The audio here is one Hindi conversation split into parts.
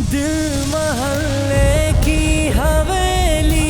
दिल महल्ले की हवेली।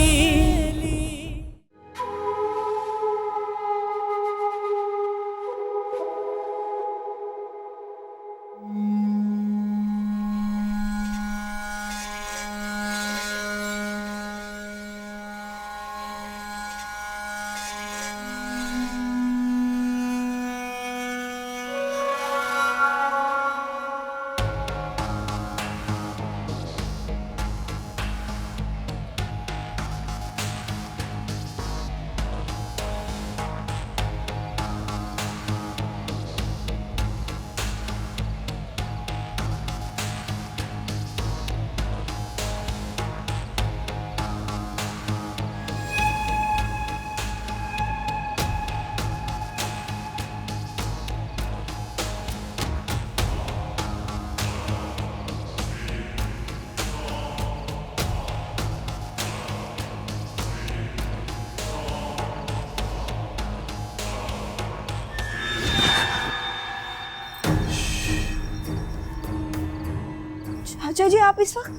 चाचा जी आप इस वक्त?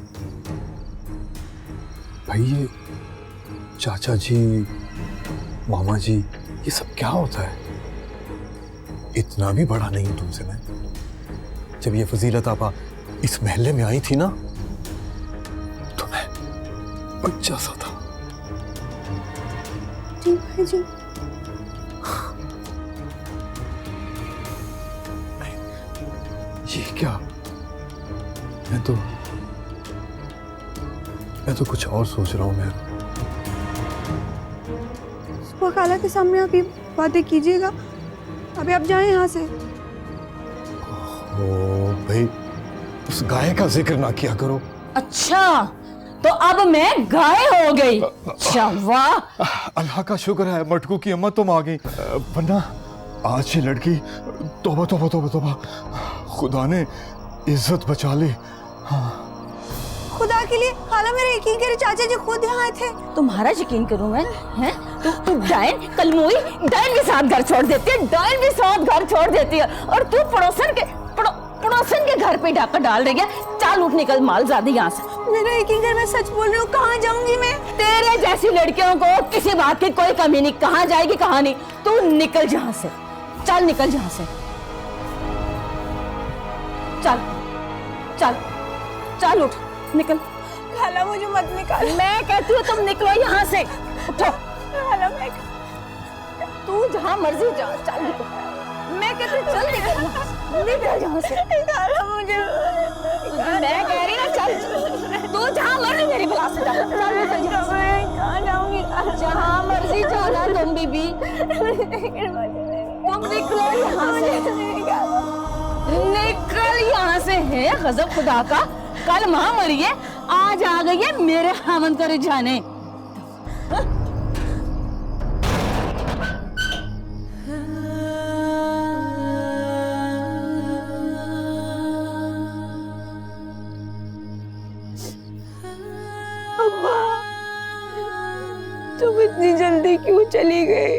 भाई ये चाचा जी, मामा जी, ये सब क्या होता है? इतना भी बड़ा नहीं हूं तुमसे मैं। जब ये फजीलत आपा इस महल्ले में आई थी ना, तो मैं बच्चा सा था। जी भाई जी। ये क्या? मैं तो कुछ और सोच रहा हूँ। मैं सुबह खाला के सामने आप ये बातें कीजिएगा। अभी आप जाएं यहाँ से। ओ भाई, उस गाय का जिक्र ना किया करो। अच्छा, तो अब मैं गाय हो गई। अच्छा वाह, अल्लाह का शुक्र है मटकू की अम्मा तुम आ गई, वरना आज ये लड़की, तौबा तौबा तौबा तौबा, खुदा ने इज्जत बचा ली। हाँ। खुदा के लिए खाला मेरे यकीन करे, चाचा जी खुद यहाँ आए थे। तुम्हारा यकीन करूं मैं? हैं? तू डायन कलमुई डायन के साथ घर छोड़ देती है, डायन के साथ घर छोड़ देती है, और तू पड़ोसन के घर पे डाका डाल रही है। चल उठ, निकल मालजादी यहाँ से। मेरा यकीन कर, मैं सच बोल रही हूँ। कहाँ जाऊंगी मैं? तेरे जैसी लड़कियों को किसी बात की कोई कमी नहीं। कहाँ जाएगी कहाँ नहीं, तू निकल यहाँ से। चल निकल यहाँ से, चल चल चल उठ, निकल। खाला मुझे मत निकाल। मैं कहती हूँ तुम निकलो यहाँ से। उठो। खाला मैं, तू जहाँ मर्जी जा, चल निकल। मैं कहती हूँ चल निकल यहाँ से। खाला मुझे, मैं कह रही ना चल, तू जहाँ मर्जी मेरी बुला से जा। चल निकल यहाँ से। मैं कहाँ जाऊंगी? जहाँ मर्जी जाना तुम बीबी, तुम निकलो यहाँ से। निकल यहाँ से। है गजब खुदा का, कल माँ मरी है, आज आ गई है मेरे खामन को रिझाने। अम्मा, तुम इतनी जल्दी क्यों चली गई?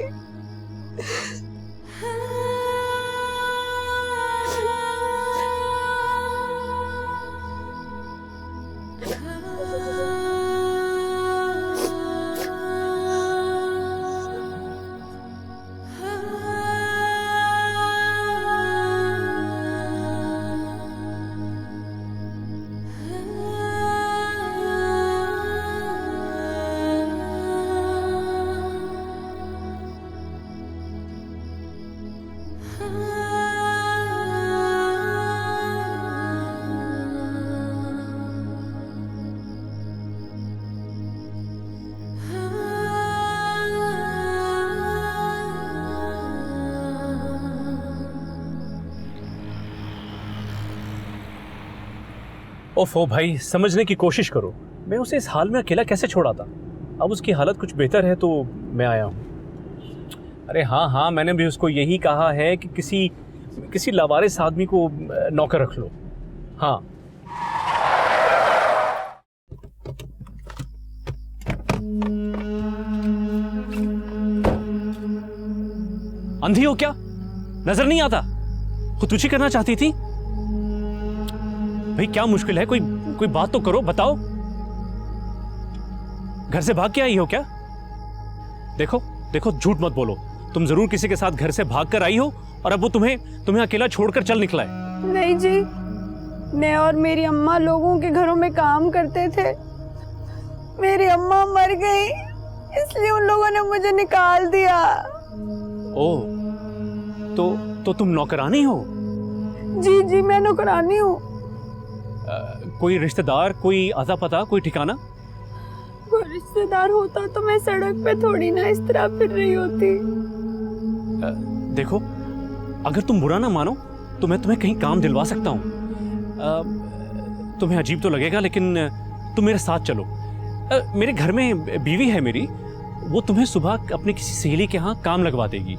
ओफो भाई, समझने की कोशिश करो। मैं उसे इस हाल में अकेला कैसे छोड़ा था? अब उसकी हालत कुछ बेहतर है तो मैं आया हूँ। अरे हाँ हाँ, मैंने भी उसको यही कहा है कि किसी लावारिस आदमी को नौकर रख लो। हाँ। अंधी हो क्या? नजर नहीं आता? खुदकुशी करना चाहती थी? भाई क्या मुश्किल है? कोई कोई बात तो करो, बताओ। घर से भाग के आई हो क्या? देखो देखो, झूठ मत बोलो। तुम जरूर किसी के साथ घर से भाग कर आई हो और अब वो तुम्हें अकेला छोड़कर चल निकला है। नहीं जी, मैं और मेरी अम्मा लोगों के घरों में काम करते थे। मेरी अम्मा मर गई, इसलिए उन लोगों ने मुझे निकाल दिया। ओह, तो तुम नौकरानी हो? जी जी, मैं नौकरानी हूँ। कोई रिश्तेदार, कोई अता पता, कोई ठिकाना? कोई रिश्तेदार होता तो मैं सड़क पे थोड़ी ना इस तरह फिर रही होती। देखो, अगर तुम बुरा ना मानो तो मैं तुम्हें कहीं काम दिलवा सकता हूँ। तुम्हें अजीब तो लगेगा, लेकिन तुम मेरे साथ चलो। मेरे घर में बीवी है मेरी, वो तुम्हें सुबह अपनी किसी सहेली के यहाँ काम लगवा देगी।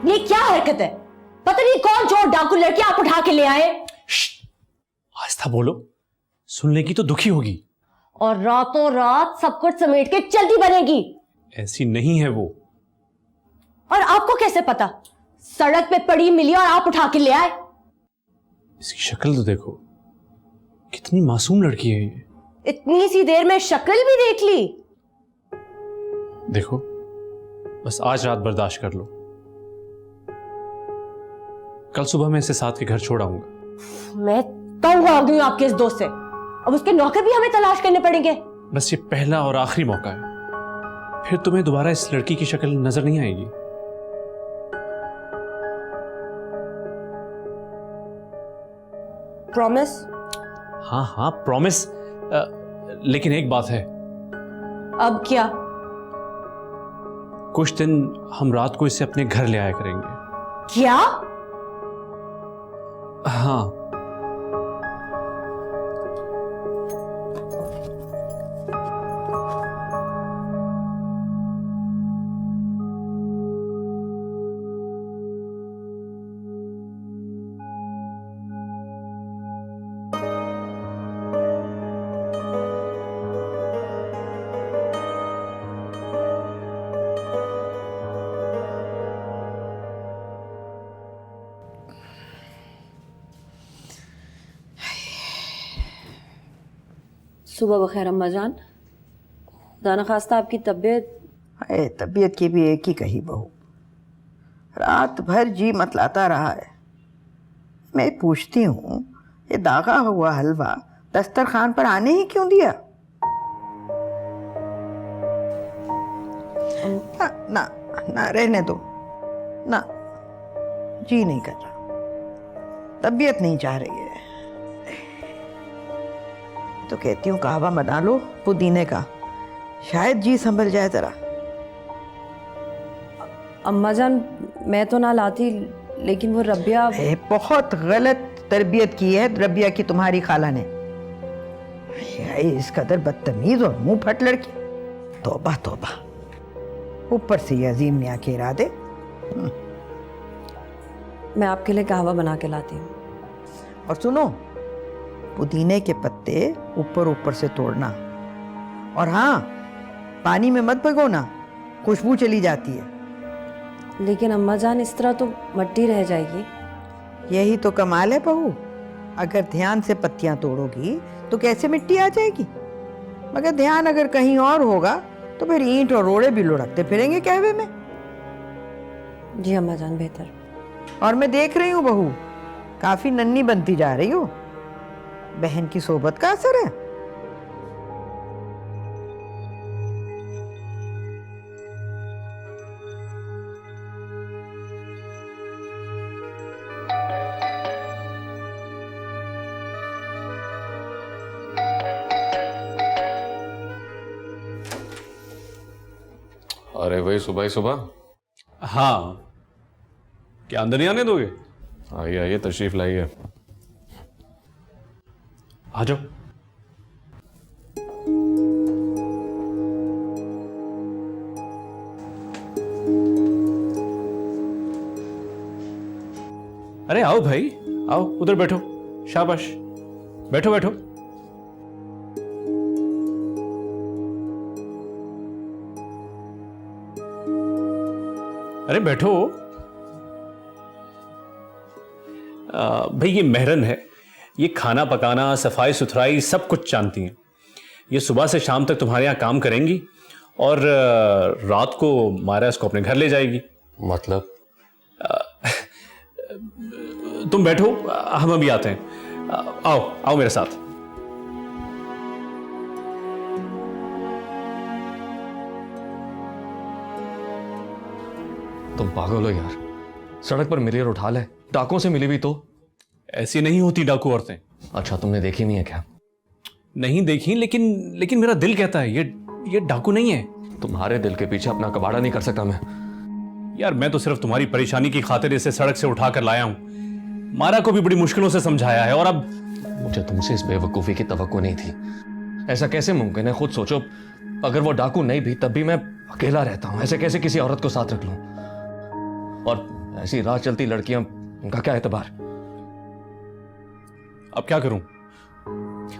ये क्या हरकत है? पता नहीं कौन चोर डाकू लड़के आप उठा के ले आए। आस्था बोलो, सुनने की तो दुखी होगी। और रातों रात सब कुछ समेट के चलती बनेगी। ऐसी नहीं है वो। और आपको कैसे पता? सड़क पे पड़ी मिली और आप उठा के ले आए। इसकी शक्ल तो देखो, कितनी मासूम लड़की है ये। इतनी सी देर में शक्ल भी देख ली। देखो, बस आज रात बर्दाश्त कर लो। कल सुबह मैं इसे साथ के घर छोड़ आऊंगा। मैं तंग आ गई हूं आपके इस दोस्त से। अब उसके नौकर भी हमें तलाश करने पड़ेंगे। बस ये पहला और आखिरी मौका है, फिर तुम्हें दोबारा इस लड़की की शक्ल नजर नहीं आएगी। प्रॉमिस? हाँ हाँ, प्रॉमिस। लेकिन एक बात है। अब क्या? कुछ दिन हम रात को इसे अपने घर ले आया करेंगे। क्या? हाँ। सुबह बखैर अम्मा जान। खुदा न खास्ता आपकी तबीयत। अरे तबीयत की भी एक ही कही बहू, रात भर जी मतलाता रहा है। मैं पूछती हूँ, ये दागा हुआ हलवा दस्तरखान पर आने ही क्यों दिया? ना ना रहने दो ना, जी नहीं कर रहा, तबीयत नहीं चाह रही है। तो कहती हूँ कहवा बना लो पुदीने का, शायद जी संभल जाए जरा। अम्मा जान, मैं तो ना लाती, लेकिन वो रबिया। बहुत गलत तरबियत की है रबिया की तुम्हारी खाला ने। इस कदर बदतमीज और मुंह फट लड़की, तौबा तौबा। ऊपर से ये अजीम मियाँ के इरादे। मैं आपके लिए कहवा बना के लाती हूँ। और सुनो, पुदीने के पत्ते ऊपर ऊपर से तोड़ना, और हाँ, पानी में मत भिगोना, खुशबू चली जाती है। लेकिन अम्मा जान, इस तरह तो मट्टी रह जाएगी। यही तो कमाल है बहू, अगर ध्यान से पत्तियां तोड़ोगी तो कैसे मिट्टी आ जाएगी। मगर ध्यान अगर कहीं और होगा तो फिर ईंट और रोड़े भी लुढ़कते फिरेंगे कहवे में। जी अम्मा जान, बेहतर। और मैं देख रही हूँ बहू, काफी नन्ही बनती जा रही हो। बहन की सोबत का असर है। अरे वही सुबह ही सुबह। हाँ, क्या अंदर नहीं आने दोगे? आइए आइए, तशरीफ लाइए। आ जाओ। अरे आओ भाई, आओ उधर बैठो। शाबाश, बैठो बैठो। अरे बैठो। भाई ये मेहरन है, ये खाना पकाना, सफाई सुथराई सब कुछ जानती हैं। ये सुबह से शाम तक तुम्हारे यहाँ काम करेंगी और रात को मारा इसको अपने घर ले जाएगी। मतलब? तुम बैठो, हम अभी आते हैं। आओ आओ मेरे साथ। तुम पागल हो यार, सड़क पर मिली और उठा ले, डाकुओं से मिली भी तो। ऐसी नहीं होती डाकू औरतें। अच्छा, तुमने देखी नहीं है क्या? नहीं देखी, लेकिन मेरा दिल कहता है ये डाकू नहीं है। तुम्हारे दिल के पीछे अपना कबाड़ा नहीं कर सकता मैं। यार मैं तो सिर्फ तुम्हारी परेशानी की खातिर इसे सड़क से उठा कर लाया हूं। मारा को भी बड़ी मुश्किलों से समझाया है और अब मुझे तुमसे इस बेवकूफ़ी की तवक्को नहीं थी। ऐसा कैसे मुमकिन है? खुद सोचो, अगर वो डाकू नहीं भी तब भी मैं अकेला रहता हूँ। ऐसे कैसे किसी औरत को साथ रख लूं? और ऐसी राह चलती लड़कियां, उनका क्या एतबार? अब क्या करूं?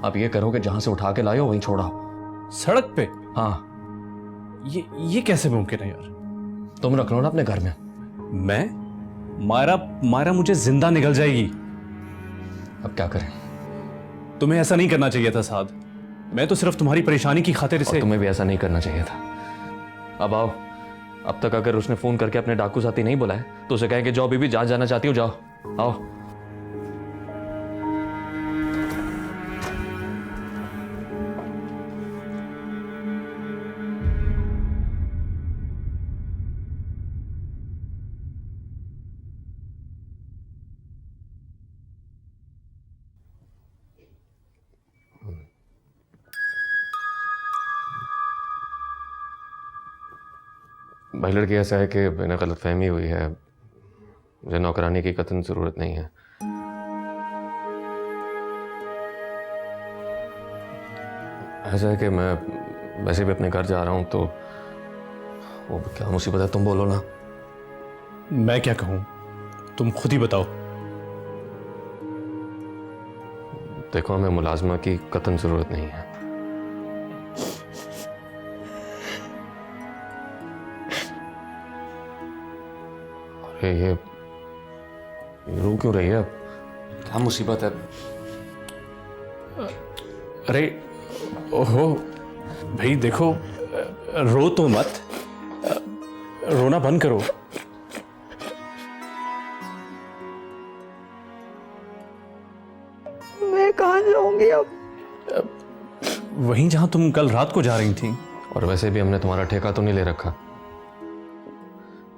अब ये करो कि जहां से उठा के लाए हो वहीं छोड़ाओ। सड़क पे? हाँ। ये कैसे मुमकिन है यार? तुम रख लो ना अपने घर में। मैं? मारा मुझे जिंदा निकल जाएगी। अब क्या करें? तुम्हें ऐसा नहीं करना चाहिए था साद। मैं तो सिर्फ तुम्हारी परेशानी की खातिर इसे। तुम्हें भी ऐसा नहीं करना चाहिए था। अब आओ। अब तक अगर उसने फोन करके अपने डाकू साथी नहीं बुलाए तो उसे कहें कि जाओ बीबी, जहां जाना चाहती हो जाओ। आओ। भाई लड़की ऐसा है कि बिना गलतफहमी हुई है, मुझे नौकरानी की कतई ज़रूरत नहीं है। ऐसा है कि मैं वैसे भी अपने घर जा रहा हूँ तो वो क्या मुसीबत है, तुम बोलो ना। मैं क्या कहूँ, तुम खुद ही बताओ। देखो, हमें मुलाजमा की कतई ज़रूरत नहीं है। ये रो क्यों रही है? क्या मुसीबत है? अरे ओहो भाई देखो, रो तो मत, रोना बंद करो। मैं कहाँ जाऊंगी अब? वहीं जहां तुम कल रात को जा रही थी। और वैसे भी हमने तुम्हारा ठेका तो नहीं ले रखा।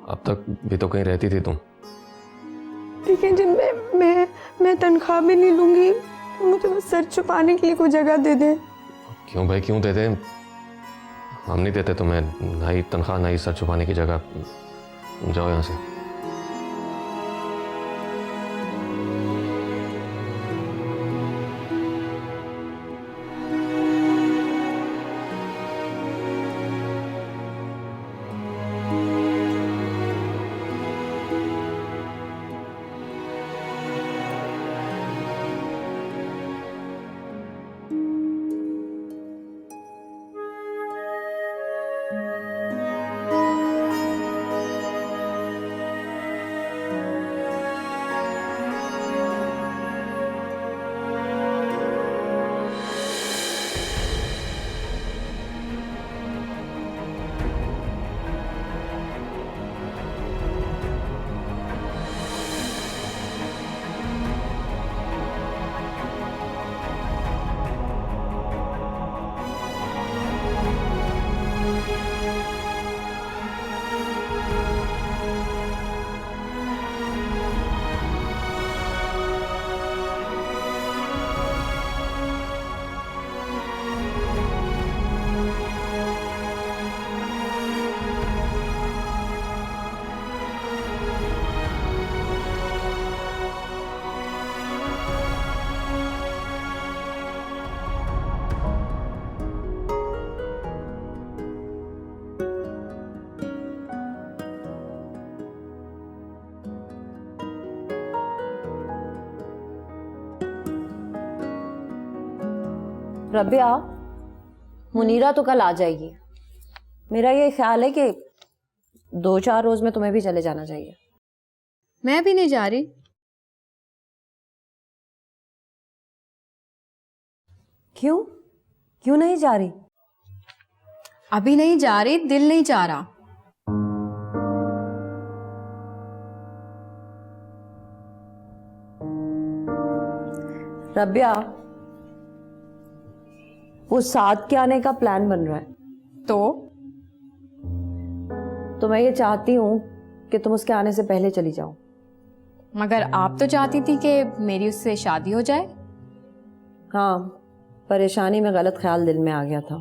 अब तक भी तो कहीं रहती थी तुम। लेकिन जब मैं तनख्वाह भी नहीं लूंगी, मुझे बस सर छुपाने के लिए कोई जगह दे दे। क्यों भाई, क्यों दे दे? हम नहीं देते तुम्हें ना ही तनख्वाह ना ही सर छुपाने की जगह। जाओ यहाँ से। रबिया, मुनीरा तो कल आ जाएगी। मेरा ये ख्याल है कि 2-4 रोज में तुम्हें भी चले जाना चाहिए। मैं भी नहीं जा रही। क्यों? क्यों नहीं जा रही? अभी नहीं जा रही, दिल नहीं चाह रहा। रबिया, वो साथ के आने का प्लान बन रहा है। तो मैं ये चाहती हूँ कि तुम उसके आने से पहले चली जाओ। मगर आप तो चाहती थी कि मेरी उससे शादी हो जाए। हाँ, परेशानी में गलत ख्याल दिल में आ गया था,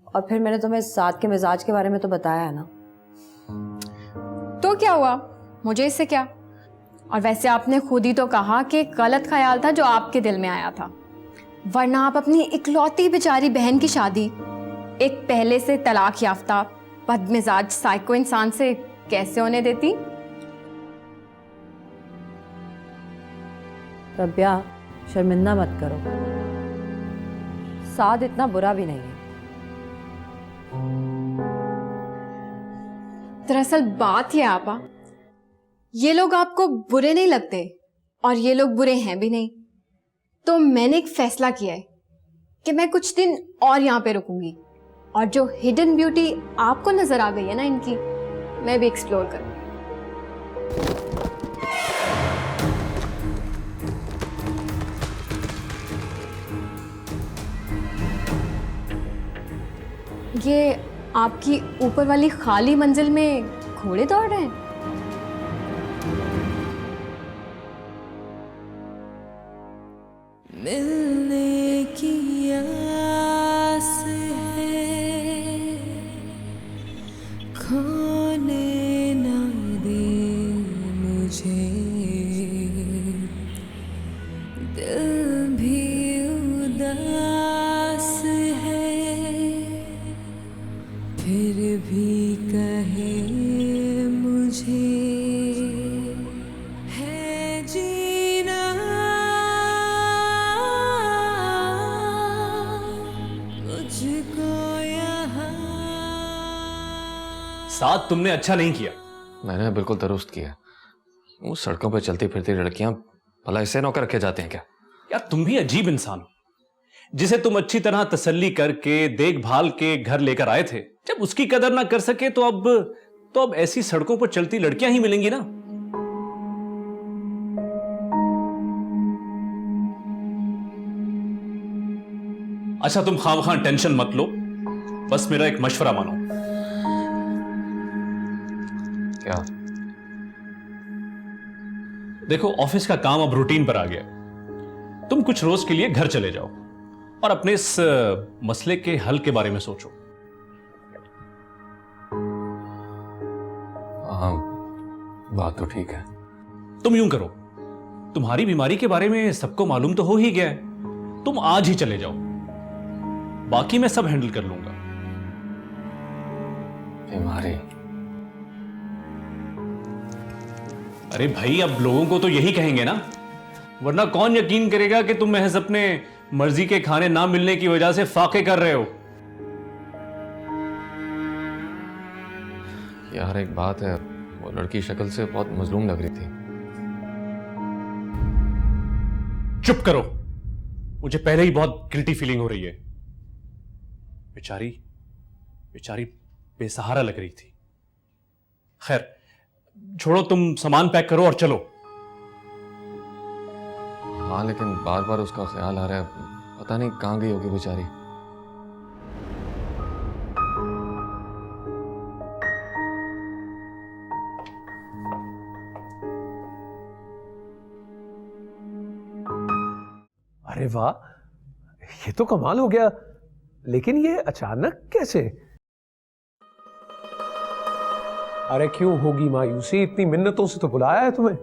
और फिर मैंने तुम्हें साथ के मिजाज के बारे में तो बताया है ना। तो क्या हुआ, मुझे इससे क्या। और वैसे आपने खुद ही तो कहा कि गलत ख्याल था जो आपके दिल में आया था, वरना आप अपनी इकलौती बेचारी बहन की शादी एक पहले से तलाक याफ्ता बदमिजाज साइको इंसान से कैसे होने देती। रबिया, शर्मिंदा मत करो, साद इतना बुरा भी नहीं है। दरअसल बात ये आपा, ये लोग आपको बुरे नहीं लगते और ये लोग बुरे हैं भी नहीं। तो मैंने एक फैसला किया है कि मैं कुछ दिन और यहाँ पे रुकूंगी, और जो हिडन ब्यूटी आपको नजर आ गई है ना इनकी, मैं भी एक्सप्लोर करूंगी। ये आपकी ऊपर वाली खाली मंजिल में घोड़े दौड़ रहे हैं। मिलने की आस है, खोने ना दे मुझे, दिल भी उदास है, फिर भी कहे मुझे है जीना मुझको यहाँ। साथ तुमने अच्छा नहीं किया। मैंने बिल्कुल दुरुस्त किया। वो सड़कों पर चलती फिरती लड़कियां भला इससे नौकर रखे जाते हैं क्या? यार तुम भी अजीब इंसान हो। जिसे तुम अच्छी तरह तसल्ली करके देखभाल के घर लेकर आए थे, जब उसकी कदर ना कर सके तो अब ऐसी सड़कों पर चलती लड़कियां ही मिलेंगी ना। अच्छा तुम खामखां टेंशन मत लो, बस मेरा एक मशवरा मानो। क्या? देखो ऑफिस का काम अब रूटीन पर आ गया, तुम कुछ रोज के लिए घर चले जाओ और अपने इस मसले के हल के बारे में सोचो। हाँ, बात तो ठीक है। तुम यूं करो, तुम्हारी बीमारी के बारे में सबको मालूम तो हो ही गया है, तुम आज ही चले जाओ, बाकी मैं सब हैंडल कर लूंगा। बीमारी? अरे भाई अब लोगों को तो यही कहेंगे ना, वरना कौन यकीन करेगा कि तुम महज अपने मर्जी के खाने ना मिलने की वजह से फाके कर रहे हो। यार एक बात है, वो लड़की शक्ल से बहुत मजलूम लग रही थी। चुप करो, मुझे पहले ही बहुत गिल्टी फीलिंग हो रही है। बेचारी बेचारी बेसहारा लग रही थी। खैर छोड़ो, तुम सामान पैक करो और चलो। हाँ लेकिन बार बार उसका ख्याल आ रहा है, पता नहीं कहाँ गई होगी बेचारी। अरे वाह, ये तो कमाल हो गया। लेकिन ये अचानक कैसे? अरे क्यों होगी मायूसी, इतनी मिन्नतों से तो बुलाया है तुम्हें।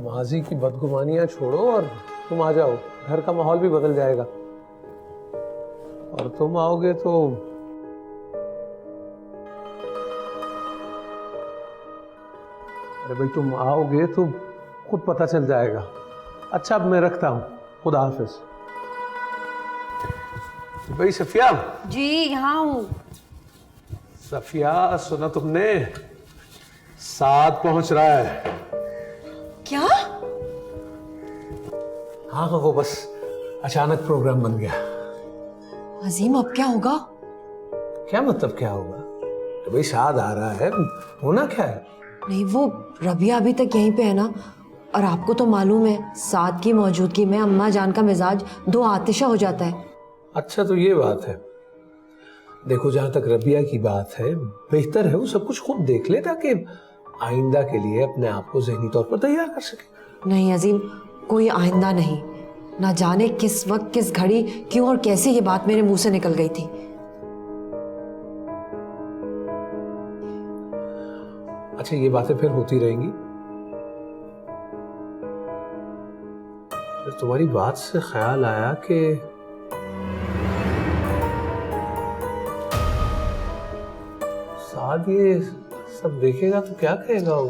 माजी की बदगुमानियां छोड़ो और तुम आ जाओ, घर का माहौल भी बदल जाएगा। और तुम आओगे तो अरे भाई तुम आओगे तो खुद पता चल जाएगा। अच्छा अब मैं रखता हूं, खुदा हाफिज। भाई सफिया, जी यहाँ हूँ। सफिया सुना तुमने, साथ पहुंच रहा है। क्या? हाँ हाँ, वो बस अचानक प्रोग्राम बन गया। अजीम अब क्या होगा? क्या मतलब क्या होगा? तो भाई शाद आ रहा है, होना क्या है? नहीं, वो रबिया अभी तक यहीं पे है ना, और आपको तो मालूम है साद की मौजूदगी में अम्मा जान का मिजाज दो आतिशा हो जाता है। अच्छा तो ये बात है। देखो जहां तक रबिया की बात है, बेहतर है वो सब कुछ खुद देख ले ताकि आइंदा के लिए अपने आप को ज़हनी तौर पर तैयार कर सके। नहीं अजीम, कोई आइंदा नहीं। ना जाने किस वक्त किस घड़ी क्यों और कैसे ये बात मेरे मुंह से निकल गई थी। अच्छा ये बातें फिर होती रहेंगी? फिर तुम्हारी बात से ख्याल आया कि साद ये सब देखेगा तो क्या कहेगा वो?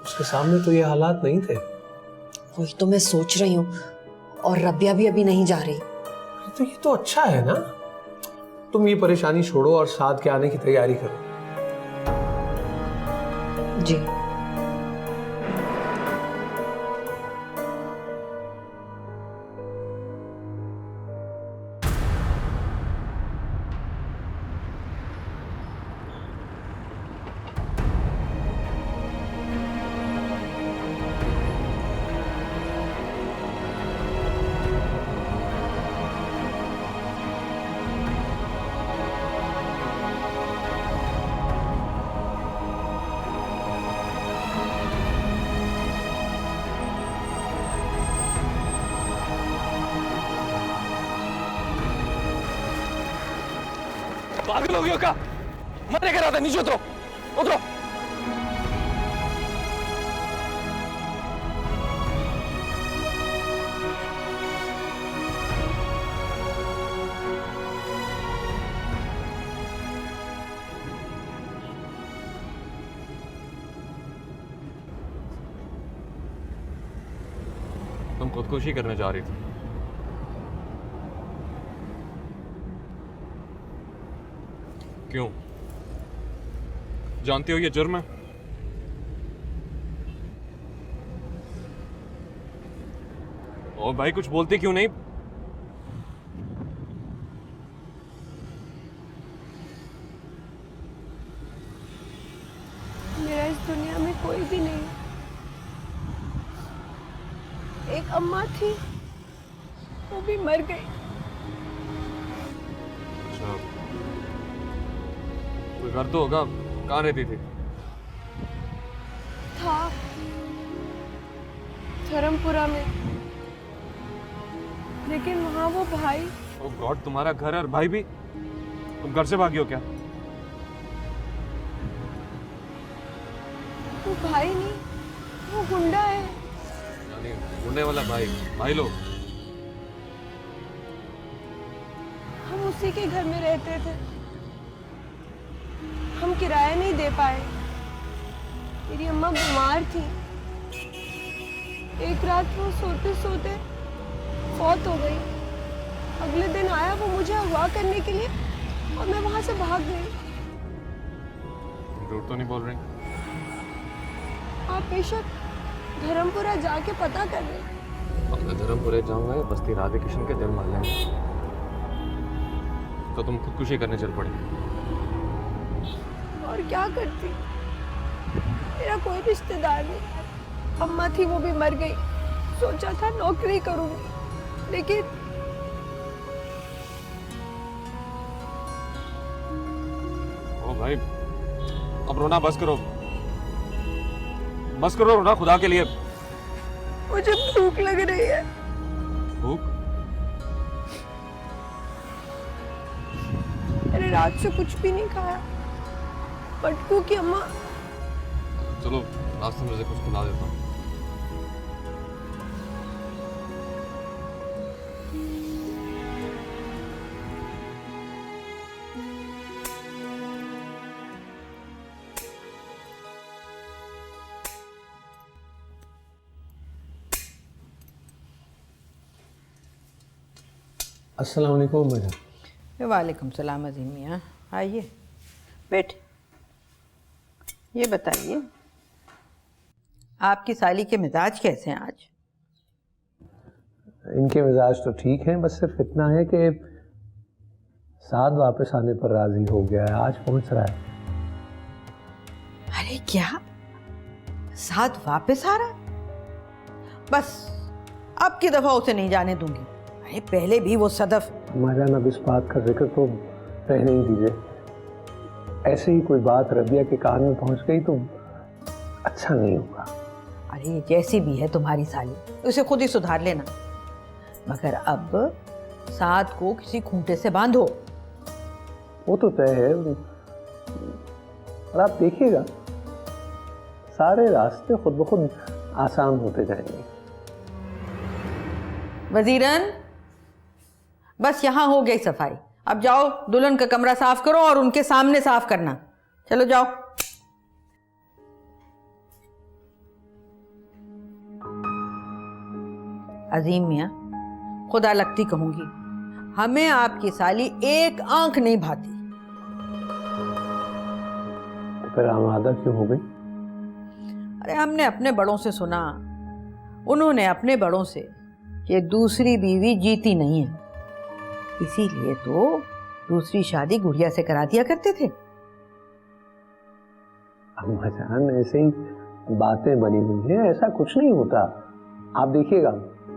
उसके सामने तो ये हालात नहीं थे। वही तो मैं सोच रही हूँ, और रबिया भी अभी नहीं जा रही। तो ये तो अच्छा है ना, तुम ये परेशानी छोड़ो और साद के आने की तैयारी करो। जी। पागल हो गया क्या? मरने करा था, नीचे उतरो, उतरो। तुम खुदकुशी करने जा रही थी। क्यों? जानती हो ये जुर्म है? ओ भाई कुछ बोलती क्यों नहीं? मेरा इस दुनिया में कोई भी नहीं। एक अम्मा थी, वो भी मर गई। अच्छा, कोई घर तो होगा, कहाँ रहती थी? था धर्मपुरा में, लेकिन वहाँ वो भाई। ओ गॉड, तुम्हारा घर और भाई भी? तुम घर से भागी हो क्या? वो भाई नहीं, वो गुंडा है। यानी गुंडे वाला भाई? भाई लोग? हम उसी के घर में रहते थे, हम किराया नहीं दे पाए। मेरी अम्मा बीमार थी, एक रात वो सोते सोते फौत हो गई। अगले दिन आया वो मुझे अगवा करने के लिए और मैं वहां से भाग गई। तुम झूठ तो नहीं बोल रही? आप बेशक धर्मपुरा जाके पता कर लें। अब मैं धर्मपुरे जाऊंगा या बस्ती राधे किशन के दिल मार लेंगे? तो तुम खुदकुशी करने चल पड़ी? और क्या करती, मेरा कोई रिश्तेदार नहीं। अम्मा थी वो भी मर गई। सोचा था नौकरी करूंगी, लेकिन ओ भाई अब रोना बस करो, बस करो रोना खुदा के लिए। मुझे भूख लग रही है। भूख? मैंने रात से कुछ भी नहीं खाया। पटकू की अम्मा। चलो रास्ते में से कुछ खिला देता हूँ। अस्सलाम वालेकुम मैडम। वालेकुम सलाम अजीम मियाँ, आइए बैठ। ये बताइए आपकी साली के मिजाज कैसे हैं आज? इनके मिजाज तो ठीक हैं, बस सिर्फ इतना है कि साद वापस आने पर राजी हो गया है, आज पहुंच रहा है। अरे क्या साद वापस आ रहा? बस अब की दफा उसे नहीं जाने दूंगी। अरे पहले भी वो सदफ। महाजान अब इस बात का जिक्र तो रहने ही दीजिए। ऐसे ही कोई बात रबिया के कान में पहुंच गई तो अच्छा नहीं होगा। अरे जैसी भी है तुम्हारी साली, उसे खुद ही सुधार लेना, मगर अब साद को किसी खूंटे से बांधो। वो तो तय है, और आप देखिएगा सारे रास्ते खुद ब खुद आसान होते जाएंगे। वजीरन, बस यहाँ हो गई सफाई, अब जाओ दुल्हन का कमरा साफ करो और उनके सामने साफ करना। चलो जाओ। अजीम मियाँ, खुदा लगती कहूंगी, हमें आपकी साली एक आंख नहीं भाती। तो फिर आमादा क्यों हो गई? अरे हमने अपने बड़ों से सुना, उन्होंने अपने बड़ों से, कि दूसरी बीवी जीती नहीं है, इसीलिए तो दूसरी शादी गुड़िया से करा दिया करते थे। अम्मा जान ऐसे ही बातें बनी हुई हैं, ऐसा कुछ नहीं होता। आप देखिएगा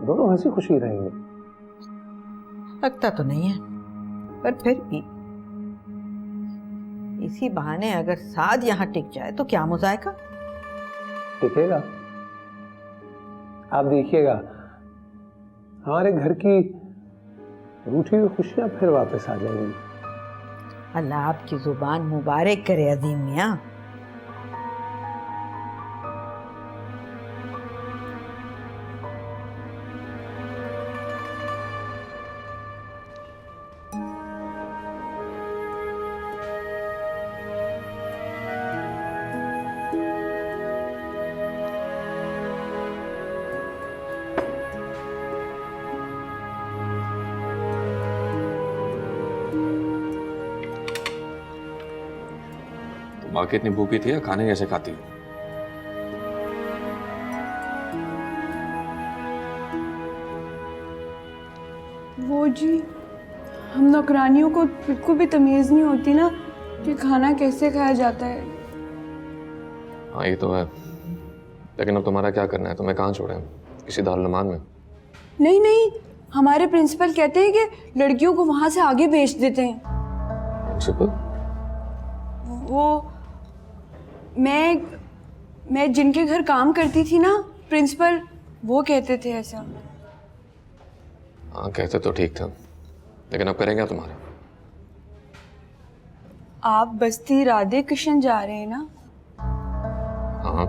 दोनों हंसी खुशी रहेंगे। लगता तो नहीं है, पर फिर भी इसी बहाने अगर साद यहाँ टिक जाए तो क्या मुजायका। टिकेगा, आप देखिएगा हमारे घर की रूठी हुई खुशियां फिर वापस आ जाएंगी। अल्लाह आपकी जुबान मुबारक करे अजीम मियाँ। माँ कितनी भूखी थी, खाने कैसे खाती हो? वो जी, हम नौकरानियों को बिल्कुल भी तमीज़ नहीं होती ना कि खाना कैसे खाया जाता है। हाँ ये तो है, लेकिन अब तुम्हारा क्या करना है? तुम्हें कहाँ छोड़े? किसी दारुल-उलूम में? नहीं नहीं, हमारे प्रिंसिपल कहते हैं कि लड़कियों को वहाँ से आगे भेज देते हैं। प्रिंसिपल? वो मैं जिनके घर काम करती थी ना, प्रिंसिपल वो कहते थे ऐसा। हाँ कहते तो ठीक था, लेकिन अब करेंगे तुम्हारा? आप बस्ती राधे कृष्ण जा रहे हैं ना? हाँ,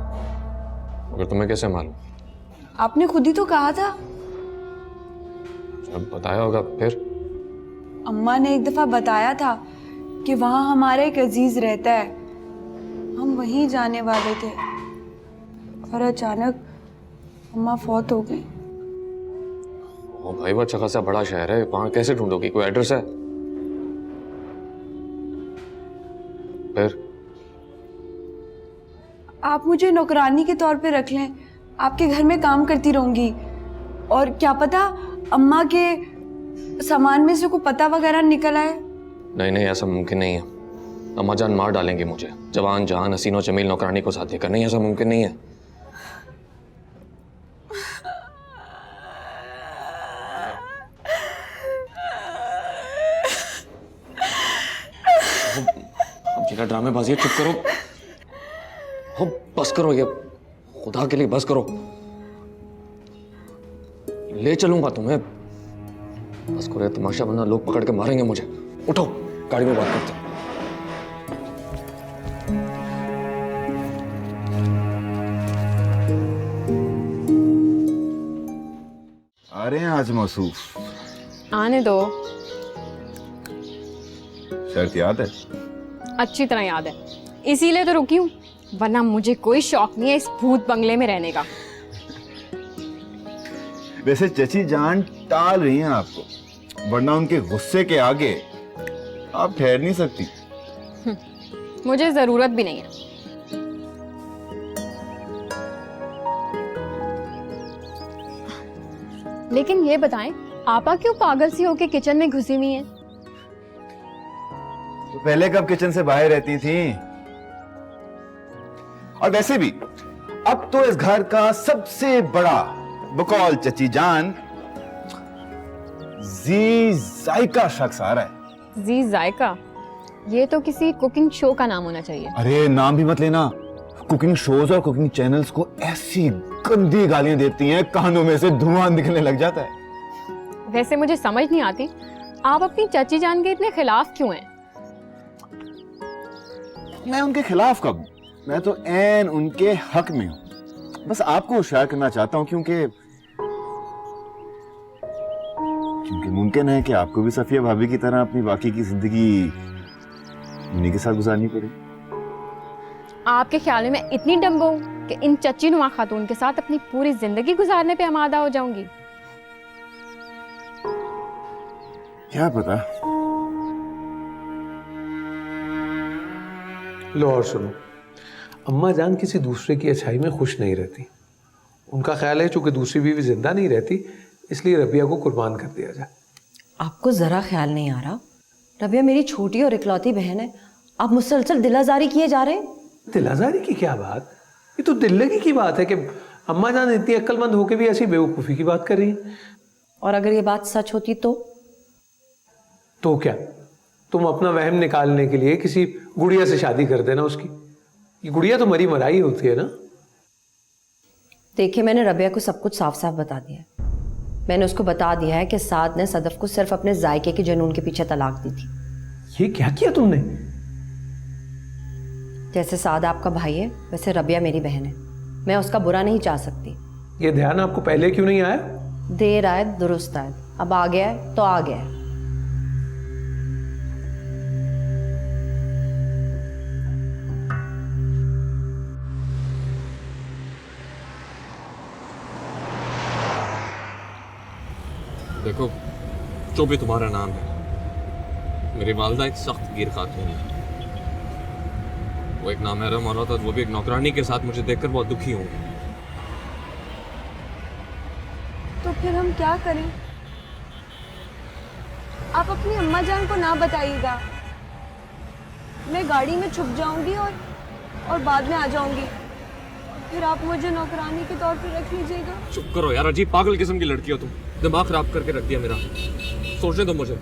मगर तुम्हें कैसे मालूम? आपने खुद ही तो कहा था। जब बताया होगा फिर? अम्मा ने एक दफा बताया था कि वहाँ हमारा एक अजीज रहता है, हम वहीं जाने वाले थे, और अचानक अम्मा फौत हो गई। ओ भाई वो अच्छा खासा बड़ा शहर है, वहाँ कैसे ढूंढोगी? कोई एड्रेस है? फिर? आप मुझे नौकरानी के तौर पे रख लें, आपके घर में काम करती रहूंगी, और क्या पता अम्मा के सामान में से कोई पता वगैरह निकल आए। नहीं नहीं, ऐसा मुमकिन नहीं है। अम्मा जान मार डालेंगे मुझे, जवान जहान हसीनो जमील नौकरानी को साथ लेकर। नहीं, ऐसा मुमकिन नहीं है। अब जगह ड्रामेबाजी है, चुप करो। हो बस करो, ये खुदा के लिए बस करो। ले चलूंगा तुम्हें, बस करो ये तमाशा, वरना लोग पकड़ के मारेंगे मुझे। उठो, गाड़ी में बात करते हैं। आ रहे हैं आज मौसूफ? आने दो, शर्त याद है? अच्छी तरह याद है, इसीलिए तो रुकी हूँ, वरना मुझे कोई शौक नहीं है इस भूत बंगले में रहने का। वैसे चची जान टाल रही हैं आपको, वरना उनके गुस्से के आगे आप ठहर नहीं सकती। मुझे जरूरत भी नहीं है। लेकिन ये बताएं, आपा क्यों पागल सी होके किचन में घुसी हुई हैं? तो पहले कब किचन से बाहर रहती थी? और वैसे भी अब तो इस घर का सबसे बड़ा बकौल चची जान जी जायका शख्स आ रहा है। जी जायका, ये तो किसी कुकिंग शो का नाम होना चाहिए। अरे नाम भी मत लेना। कुकिंग शोज और कुकिंग चैनल्स को ऐसी गंदी गालियां देती हैं, कानों में से धुआं निकलने लग जाता है। वैसे मुझे समझ नहीं आती, आप अपनी चाची जान के इतने खिलाफ क्यों हैं? मैं उनके खिलाफ कब हूं? मैं तो ऐन उनके हक में हूं। बस आपको होशियार करना चाहता हूं क्योंकि मुमकिन है कि आपको भी सफिया भाभी की तरह अपनी बाकी की जिंदगी उन्हीं के साथ गुजारनी पड़े। आपके ख्याल में मैं इतनी डम्बो हूं कि इन चच्ची नुमा खातून के साथ अपनी पूरी जिंदगी गुजारने पे आमादा हो जाऊंगी? क्या पता। लो और सुनो, अम्मा जान किसी दूसरे की अच्छाई में खुश नहीं रहती। उनका ख्याल है चूंकि दूसरी बीवी जिंदा नहीं रहती, इसलिए रबिया को कुर्बान कर दिया जाए। आपको जरा ख्याल नहीं आ रहा? रबिया मेरी छोटी और इकलौती बहन है, आप मुसलसल दिलाजारी किए जा रहे हैं। दिलाजारी की क्या बात? ये तो दिल लगी की बात है कि अम्मा जान इतनी अक्लमंद होकर भी ऐसी बेवकूफ़ी की बात कर रही है। और अगर ये बात सच होती तो क्या? तुम अपना वहम निकालने के लिए किसी गुड़िया से शादी कर देना उसकी। ये गुड़िया तो मरी मराई होती है ना। देखिए, मैंने रबिया को सब कुछ साफ साफ बता दिया है। मैंने उसको बता दिया है कि साद ने सदफ को सिर्फ अपने जायके के जुनून के पीछे तलाक दी थी। ये क्या किया तुमने? जैसे साद आपका भाई है, वैसे रबिया मेरी बहन है। मैं उसका बुरा नहीं चाह सकती। ये ध्यान आपको पहले क्यों नहीं आया? देर आए दुरुस्त आए, अब आ गया है तो आ गया है। देखो, जो भी तुम्हारा नाम है, मेरी वालदा एक सख्त गिर खातून है। वो एक नामहरम औरत और वो भी एक नौकरानी के साथ मुझे देखकर बहुत दुखी होंगी। तो फिर हम क्या करें? आप अपनी अम्मा जान को ना बताइएगा। मैं गाड़ी में छुप जाऊंगी और बाद में आ जाऊंगी। फिर आप मुझे नौकरानी के तौर पे रख लीजिएगा। चुप करो यार, अजीब पागल किस्म की लड़की हो तुम। दिमाग खराब करके रख दिया मेरा। सोचने दो मुझे।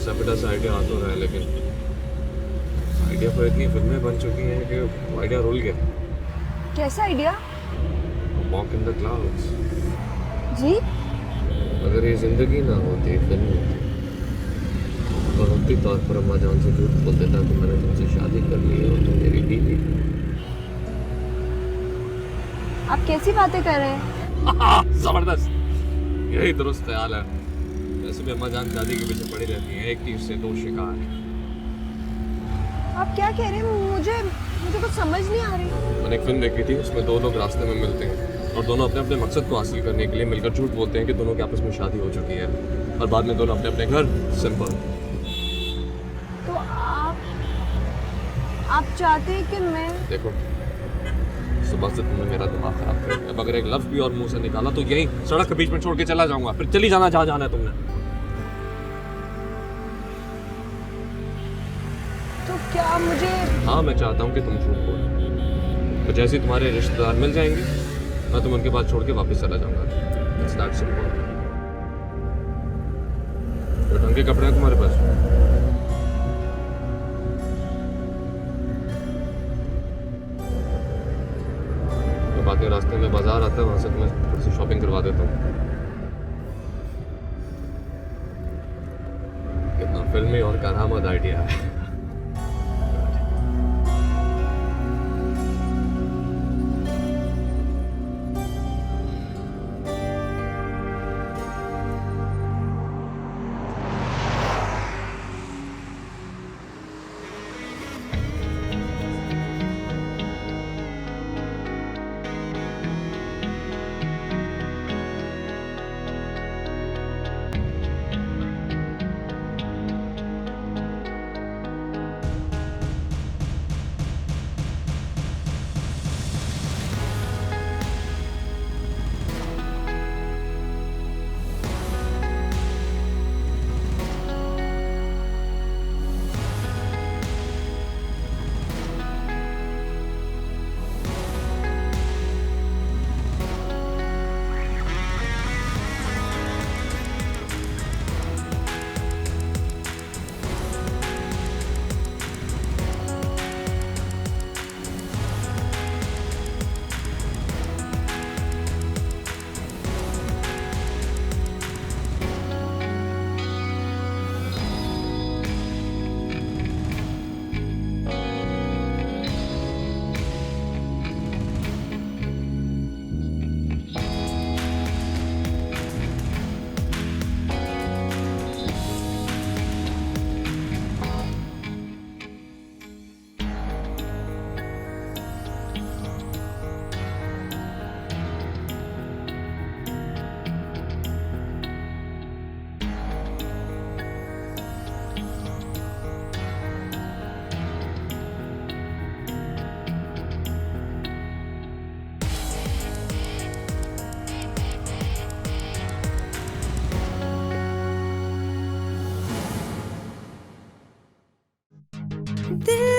सबटा सा आइडिया आ तो रहा है, लेकिन आइडिया पर इतनी फिल्में बन चुकी हैं कि वो आइडिया रुल गया। कैसा idea? Walk in the clouds. जी? अगर ये जिंदगी ना होती, फिल्म होती, और वक्ती तौर पर अम्मा जान से झूठ बोल देता कि मैंने तुमसे शादी कर ली है और तुम मेरी बीवी। आप कैसी बातें कर रहे हैं? जबरदस्त, यही दुरुस्त ख्याल है। वैसे भी अम्मा जान शादी के पीछे पड़ी रहती है, एक तीर से दो शिकार। आप क्या कह रहे हैं? मुझे कुछ समझ नहीं आ रही। मैंने एक फिल्म देखी थी, उसमें दो लोग रास्ते में मिलते हैं और दोनों अपने अपने मकसद को हासिल करने के लिए मिलकर झूठ बोलते हैं कि दोनों के आपस में शादी हो चुकी है, और बाद में दोनों अपने अपने घर। सिंपल। तो आप चाहते हैं कि मैं... देखो, सुबह से तुमने मेरा दिमाग खराब कर दिया। अब अगर एक लफ्ज भी और मुंह से निकाला तो यही सड़क के बीच में छोड़ के चला जाऊंगा। फिर चली जाना जहाँ जाना है तुमने। तो क्या मुझे... हाँ, मैं चाहता हूँ कि तुम झूठ बोलो। तो जैसे ही तुम्हारे रिश्तेदार मिल जाएंगे, मैं तुम उनके पास छोड़ के वापस चला जाऊंगा। It's that simple। तो ढंग के कपड़े हैं तुम्हारे पास? तो बाकी रास्ते में बाजार आता है, वहां से तुम्हें थोड़ी सी शॉपिंग करवा देता हूँ। कितना फिल्मी और करामत आइडिया है। दिल